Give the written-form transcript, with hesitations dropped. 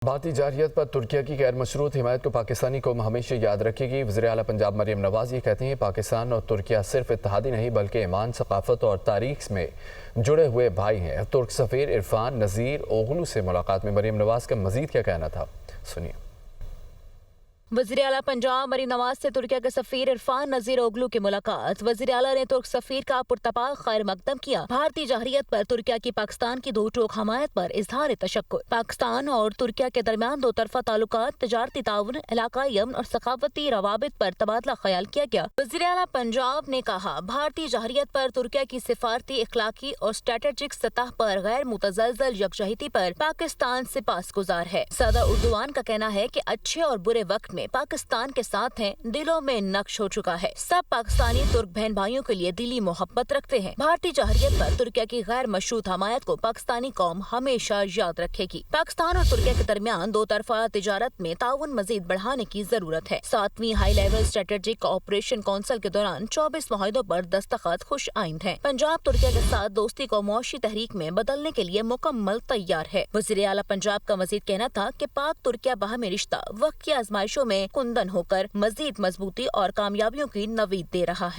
بھارتی جارحیت پر ترکیہ کی غیر مشروط حمایت کو پاکستانی قوم ہمیشہ یاد رکھے گی۔ وزیر اعلیٰ پنجاب مریم نواز یہ کہتے ہیں پاکستان اور ترکیہ صرف اتحادی نہیں بلکہ ایمان، ثقافت اور تاریخ میں جڑے ہوئے بھائی ہیں۔ ترک سفیر عرفان نذیر اوغلو سے ملاقات میں مریم نواز کا مزید کیا کہنا تھا، سنیے۔ وزیر اعلیٰ پنجاب مریم نواز سے ترکیہ کے سفیر عرفان نذیر اوغلو کی ملاقات۔ وزیر اعلیٰ نے ترک سفیر کا پرتپاک خیر مقدم کیا۔ بھارتی جارحیت پر ترکیہ کی پاکستان کی دو ٹوک حمایت پر اظہار تشکر۔ پاکستان اور ترکیہ کے درمیان دو طرفہ تعلقات، تجارتی تعاون، علاقائی امن اور ثقافتی روابط پر تبادلہ خیال کیا گیا۔ وزیر اعلیٰ پنجاب نے کہا بھارتی جارحیت پر ترکیہ کی سفارتی، اخلاقی اور اسٹریٹجک سطح پر غیر متزلزل یکجہتی پر پاکستان سپاسگزار ہے۔ صدر اردوان کا کہنا ہے کہ اچھے اور برے وقت میں پاکستان کے ساتھ ہیں، دلوں میں نقش ہو چکا ہے۔ سب پاکستانی ترک بہن بھائیوں کے لیے دلی محبت رکھتے ہیں۔ بھارتی جارحیت پر ترکیہ کی غیر مشروط حمایت کو پاکستانی قوم ہمیشہ یاد رکھے گی۔ پاکستان اور ترکیہ کے درمیان دو طرفہ تجارت میں تعاون مزید بڑھانے کی ضرورت ہے۔ 7ویں high level strategic cooperation council کے دوران 24 معاہدوں پر دستخط خوش آئند ہیں۔ پنجاب ترکیہ کے ساتھ دوستی کو معاشی تحریک میں بدلنے کے لیے مکمل تیار ہے۔ وزیر اعلیٰ پنجاب کا مزید کہنا تھا کہ پاک ترکیہ باہمی رشتہ وقت کی آزمائشوں میں کندن ہو کر مزید مضبوطی اور کامیابیوں کی نوید دے رہا ہے۔